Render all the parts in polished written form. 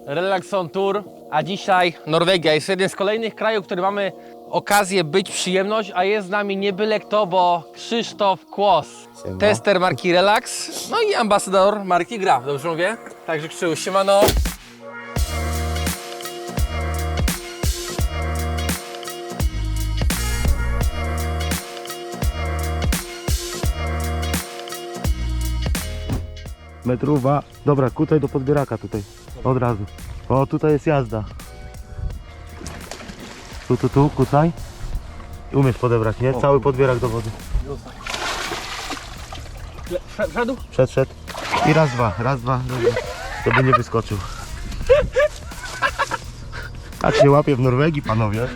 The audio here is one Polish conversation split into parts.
Relax on Tour, a dzisiaj Norwegia jest jeden z kolejnych krajów, który mamy okazję być, przyjemność, a jest z nami nie byle kto, bo Krzysztof Kłos, tester marki Relax, no i ambasador marki Graf, dobrze mówię? Także Krzysztof, siemano. Metrówa. Dobra, kutaj do podbieraka tutaj. Od razu. O, tutaj jest jazda. Tu, kutaj. Umiesz podebrać, nie? Cały podbierak do wody. Wszedł? Przed. I raz, dwa. Żeby nie wyskoczył. Tak się łapie w Norwegii, panowie.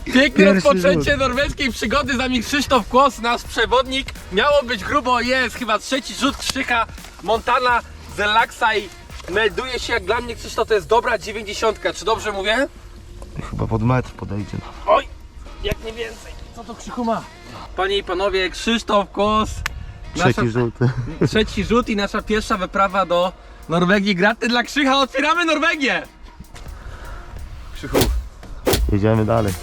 Piękne Pierwszy rozpoczęcie rzut. norweskiej przygody, z nami Krzysztof Kłos, nasz przewodnik. Miało być grubo, jest chyba trzeci rzut Krzycha, Montana z Relaxa i melduje się, jak dla mnie Krzysztof to jest dobra 90, czy dobrze mówię? Chyba pod metr podejdzie. Oj, jak nie więcej, co to Krzychu ma? Panie i panowie, Krzysztof Kłos, Trzeci rzut. trzeci rzut i nasza pierwsza wyprawa do Norwegii. Graty dla Krzycha, otwieramy Norwegię! Krzychu. Jedziemy dalej.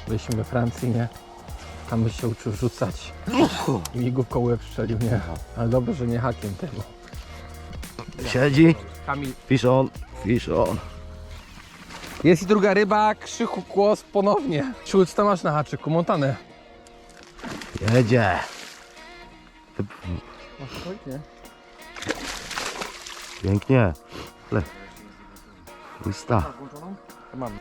Byliśmy we Francji, nie? Tam by się uczył rzucać. I mi główką łeb strzelił, nie? Ale dobrze, że nie hakiem tego. Siedzi. Kamil. Fish on. Jest i druga ryba, Krzychu Kłos ponownie. Krzychu, co tam masz na haczyku? Montanę. Jedzie. Pięknie. Usta. Mam.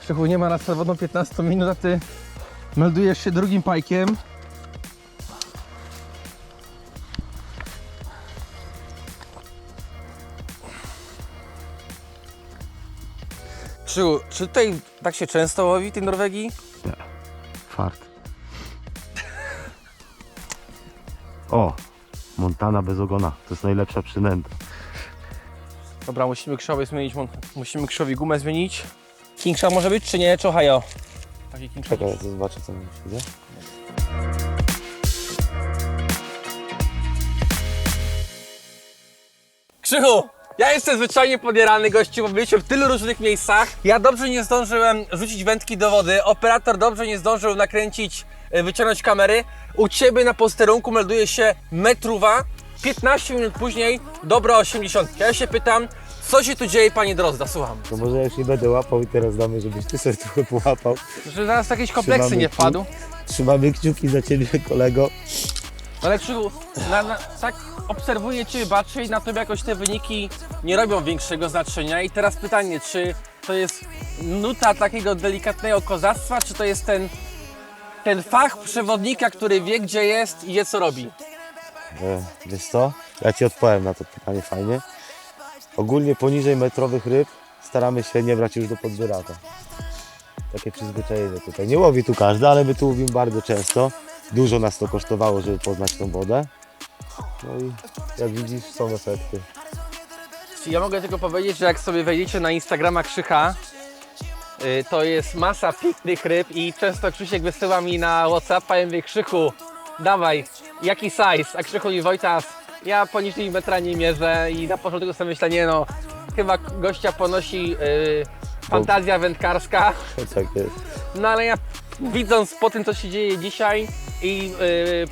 Krzychu, nie ma na przewodną 15 minut, a ty meldujesz się drugim pajkiem. Krzychu, czy tutaj tak się często łowi w tej Norwegii? Nie. Fart. O! Montana bez ogona. To jest najlepsza przynęta. Dobra, musimy Krzychowi zmienić, musimy Krzychowi gumę zmienić. Kingsza może być, czy nie? Czy Ohio? Taki King Shot. Czekaj, zobaczę co mi się dzieje. Krzychu, ja jestem zwyczajnie podjarany, gościu, bo byliśmy w tylu różnych miejscach. Ja dobrze nie zdążyłem rzucić wędki do wody, operator dobrze nie zdążył nakręcić, wyciągnąć kamery. U Ciebie na posterunku melduje się metrówa, 15 minut później dobra 80. Ja się pytam, co się tu dzieje, panie Drozda, słucham. To może ja już nie będę łapał i teraz damy, żebyś ty sobie trochę połapał. Że zaraz jakieś kompleksy Trzymamy nie wpadł. Trzymamy kciuki za ciebie, kolego. Ale Krzychu, tak obserwuję Cię, baczę i na Tobie jakoś te wyniki nie robią większego znaczenia. I teraz pytanie, czy to jest nuta takiego delikatnego kozactwa, czy to jest ten fach przewodnika, który wie, gdzie jest i wie, co robi? Wiesz co? Ja ci odpowiem na to pytanie fajnie. Ogólnie poniżej metrowych ryb staramy się nie brać już do podbieraka. Takie przyzwyczajenie tutaj. Nie łowi tu każdy, ale my tu łowimy bardzo często. Dużo nas to kosztowało, żeby poznać tą wodę. No i jak widzisz, są efekty. Ja mogę tylko powiedzieć, że jak sobie wejdziecie na Instagrama Krzycha, to jest masa pięknych ryb i często Krzysiek wysyła mi na WhatsAppa i mówi: Krzychu, dawaj, jaki size? A Krzychu i Wojtas, ja poniżej metra nie mierzę i na początku sobie myślę, nie no, chyba gościa ponosi fantazja wędkarska. Tak jest. No ale ja widząc po tym, co się dzieje dzisiaj i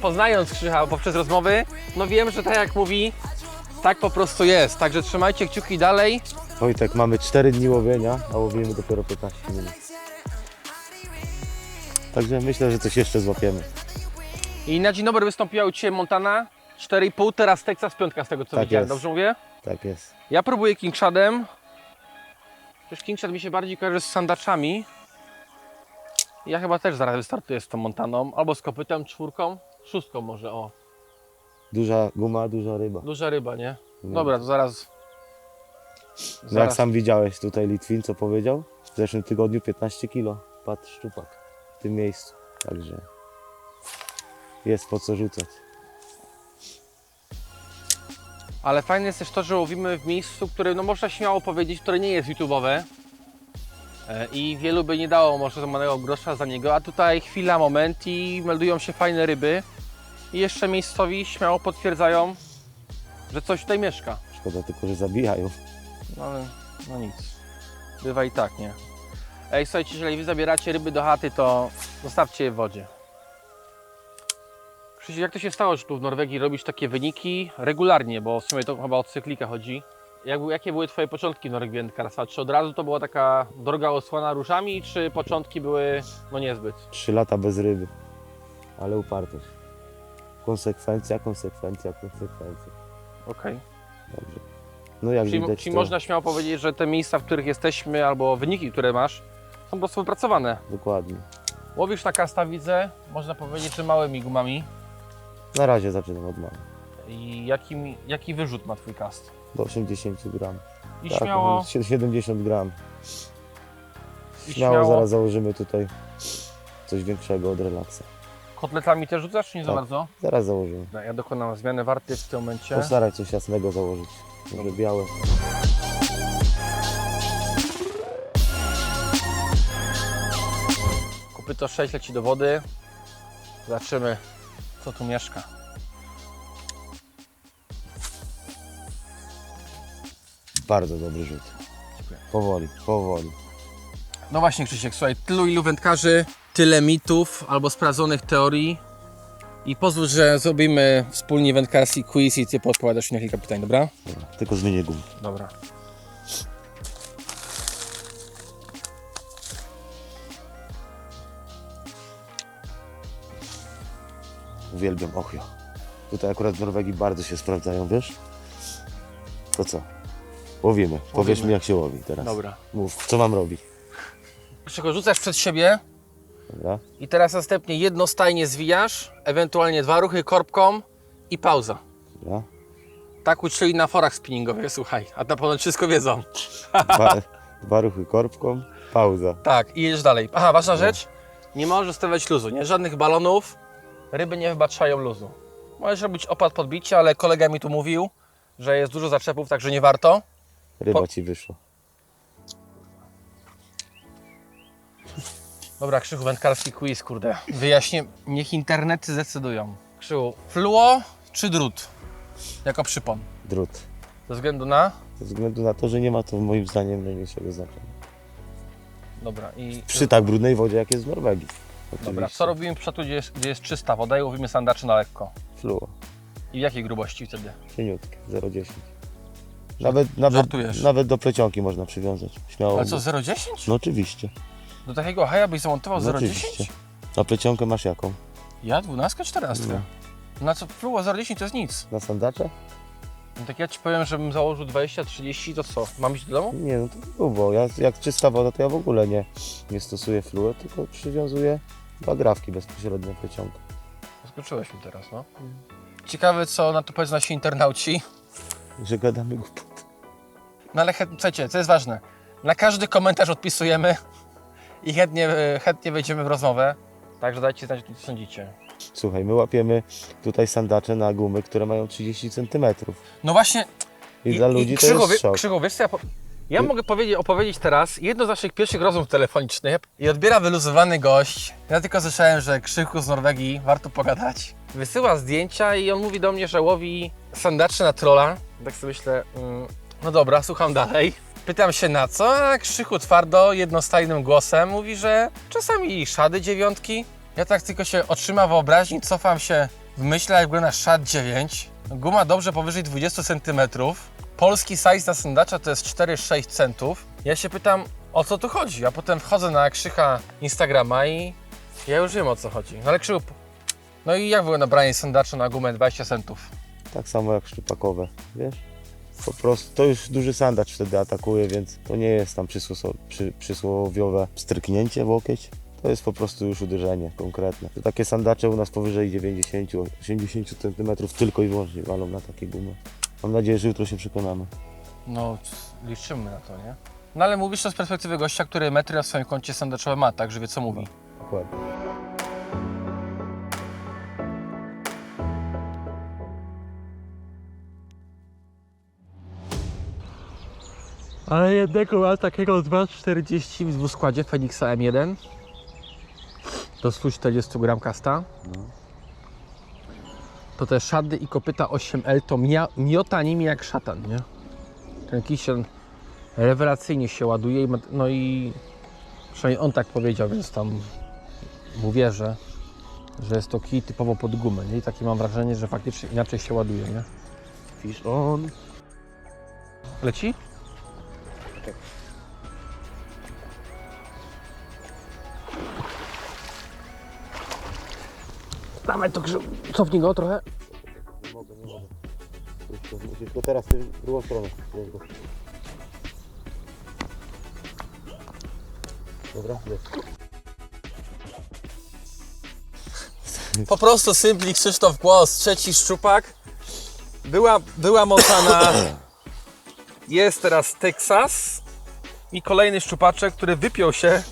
poznając Krzycha poprzez rozmowy, no wiem, że tak jak mówi, tak po prostu jest. Także trzymajcie kciuki dalej. Wojtek, mamy 4 dni łowienia, a łowimy dopiero 15 minut. Także myślę, że coś jeszcze złapiemy. I na dzień dobry wystąpiła u Ciebie Montana 4,5, teraz Texas 5 z tego co Tak widziałem, jest. dobrze mówię? Tak jest. Ja próbuję Kingshadem. Też Kingshad mi się bardziej kojarzy z sandaczami. Ja chyba też zaraz wystartuję z tą Montaną, albo z kopytem, 4, 6 może, o. Duża guma, duża ryba. Duża ryba, nie? No. Dobra, to zaraz. No jak sam widziałeś tutaj Litwin, co powiedział? W zeszłym tygodniu 15 kg padł szczupak w tym miejscu. Także jest po co rzucać. Ale fajne jest też to, że łowimy w miejscu, które no można śmiało powiedzieć, które nie jest YouTube'owe. I wielu by nie dało może złamanego grosza za niego, a tutaj chwila, moment i meldują się fajne ryby. I jeszcze miejscowi śmiało potwierdzają, że coś tutaj mieszka. Szkoda tylko, że zabijają. No ale no nic. Bywa i tak, nie? Ej, słuchajcie, jeżeli wy zabieracie ryby do chaty, to zostawcie je w wodzie. Krzysiu, jak to się stało, że tu w Norwegii robisz takie wyniki regularnie, bo w sumie to chyba o cyklika chodzi. Jakie były Twoje początki w Norwegii wędkarstwa? Czy od razu to była taka droga osłana różami, czy początki były no niezbyt? 3 lata bez ryby. Ale upartość. Konsekwencja, konsekwencja, konsekwencja. Okej. Dobrze. No jak widać, Czyli to można śmiało powiedzieć, że te miejsca, w których jesteśmy, albo wyniki, które masz, są po prostu wypracowane. dokładnie. Łowisz na kasta, widzę, można powiedzieć, że małymi gumami. Na razie zaczynam od mamy. I jaki wyrzut ma Twój kast? Do 80 gram. I Tak, śmiało, 70 gram. i Śmiało zaraz założymy tutaj coś większego od relaksa. Kotletami też rzucasz, czy nie za Tak. bardzo? Zaraz założymy. Ja dokonam zmiany warty w tym momencie. Postaraj coś jasnego założyć. Może białe. Kopyto 6 leci do wody. Zobaczymy, co tu mieszka. Bardzo dobry rzut. Dziękuję. Powoli, powoli. No właśnie, Krzysiek, słuchaj, tylu ilu wędkarzy, tyle mitów albo sprawdzonych teorii. I pozwól, że zrobimy wspólnie wędkarski quiz i Ty podpowiadasz mi na kilka pytań, dobra? Dobra, tylko zmienię gumę. Dobra. Uwielbiam ochio. Tutaj akurat w Norwegii bardzo się sprawdzają, wiesz? To co? Łowimy. Powiedz mi, jak się łowi teraz. Dobra. Mów, co mam robić? Krzysiek, rzucasz przed siebie Dobra? i teraz następnie jedno stajnie zwijasz, ewentualnie 2 ruchy korbką i pauza. Dobra. Tak uczyli na forach spinningowych, słuchaj, a na pewno wszystko wiedzą. Dwa ruchy korbką, pauza. Tak, i jedziesz dalej. Aha, ważna rzecz, nie możesz stawiać luzu, nie? Żadnych balonów, ryby nie wybaczają luzu. Możesz robić opad podbicia, ale kolega mi tu mówił, że jest dużo zaczepów, także nie warto. Ryba ci wyszła. Dobra, Krzychu, wędkarski quiz, kurde. Wyjaśnię, niech internety zdecydują. Krzychu, fluo czy drut? Jako przypon. Drut. Ze względu na... Ze względu na to, że nie ma to moim zdaniem najmniejszego znaczenia. Dobra, i... Przy tak brudnej wodzie, jak jest w Norwegii. Dobra, Oczywiście. co robimy w przypadku, gdzie jest czysta woda i łowimy sandaczy na lekko? Fluo. I w jakiej grubości wtedy? Cieniutkie, 0,10. Żartujesz. Nawet do plecionki można przywiązać. Śmiało. Ale co, 0,10? No oczywiście. Do takiego haja byś zamontował No 0,10? oczywiście. A plecionkę masz jaką? Ja 12, 14. No. Na co fluo 0,10 to jest nic. Na sandacze? No tak ja Ci powiem, żebym założył 20, 30, to co? Mam iść do domu? Nie, no to grubo. Jak czysta woda, to ja w ogóle nie stosuję fluo, tylko przywiązuję bagrawki bezpośrednio plecionkę. Zaskoczyłeś mi teraz, no. Ciekawe, co na to powiedzą nasi internauci. Że gadamy głupot. No ale słuchajcie, co jest ważne, na każdy komentarz odpisujemy i chętnie wejdziemy w rozmowę. Także dajcie znać, co sądzicie. Słuchaj, my łapiemy tutaj sandacze na gumy, które mają 30 cm. No właśnie, I dla ludzi to Krzychu, jest szok. Krzychu, wiesz co, ja mogę opowiedzieć teraz jedno z naszych pierwszych rozmów telefonicznych i odbiera wyluzowany gość. Ja tylko słyszałem, że Krzychu z Norwegii, warto pogadać. Wysyła zdjęcia i on mówi do mnie, że łowi sandacze na trolla. Tak sobie myślę, no dobra, słucham dalej. Pytam się na co, a Krzychu twardo, jednostajnym głosem mówi, że czasami szady 9. Ja tak tylko się otrzyma wyobraźni, cofam się w myślach, jak wygląda szad 9. Guma dobrze powyżej 20 cm. Polski size na sandacza to jest 4-6 centów. Ja się pytam, o co tu chodzi, a potem wchodzę na Krzycha Instagrama i ja już wiem, o co chodzi. No ale Krzychu, no i jak wygląda branie sandacza na gumę 20 centów? Tak samo jak szczypakowe, wiesz? Po prostu to już duży sandacz wtedy atakuje, więc to nie jest tam przysłowiowe stryknięcie w łokieć. To jest po prostu już uderzenie konkretne. To takie sandacze u nas powyżej 90-80 cm tylko i wyłącznie walą na takie gumy. Mam nadzieję, że jutro się przekonamy. No, liczymy na to, nie? No ale mówisz to z perspektywy gościa, który metry na swoim koncie sandaczowe ma, tak, że wie co mówi. Dokładnie. Ale jednego mam takiego 2,40 w dwuskładzie Fenixa M1 do 140 gram kasta. No. To te szady i kopyta 8L to miota nimi jak szatan, nie? Ten kisiel rewelacyjnie się ładuje no i przynajmniej on tak powiedział, więc tam mu wierzę, że jest to kij typowo pod gumę, nie? I takie mam wrażenie, że faktycznie inaczej się ładuje, nie? Fish on. Leci? Tak. Dawaj to cofnij go trochę. Nie mogę. Musisz tylko teraz w drugą stronę. Dobra, jest. Po prostu Simply Krzysztof Głos, trzeci szczupak. Była Montana, jest teraz Texas i kolejny szczupaczek, który wypiął się.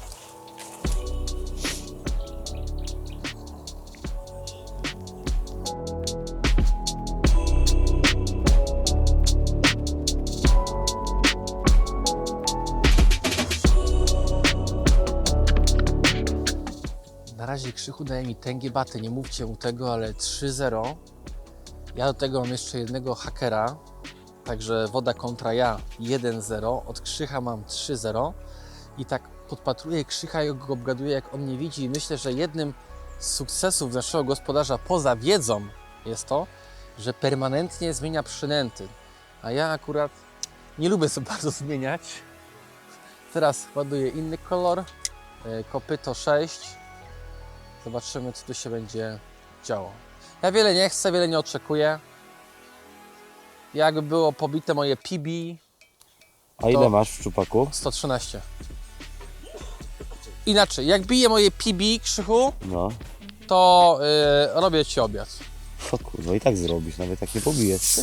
Na razie Krzychu daje mi tęgie baty, nie mówcie mu tego, ale 3-0. Ja do tego mam jeszcze jednego hakera, także woda kontra ja 1-0. Od Krzycha mam 3-0 i tak podpatruję Krzycha i go obgaduję, jak on mnie widzi i myślę, że jednym z sukcesów naszego gospodarza poza wiedzą jest to, że permanentnie zmienia przynęty, a ja akurat nie lubię sobie bardzo zmieniać. Teraz ładuję inny kolor, kopyto 6. Zobaczymy, co tu się będzie działo. Ja wiele nie chcę, wiele nie oczekuję. Jakby było pobite moje PB, A ile masz w szczupaku? 113. Inaczej, jak bije moje PB, Krzychu, No. to robię Ci obiad. O kurwa, i tak zrobisz, nawet jak nie pobijesz.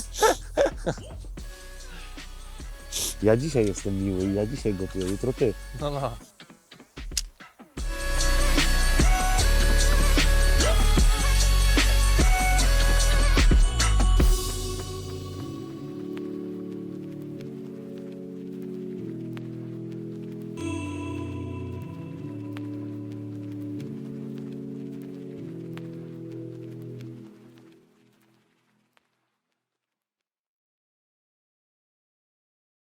Ja dzisiaj jestem miły i ja dzisiaj gotuję, jutro ty. No.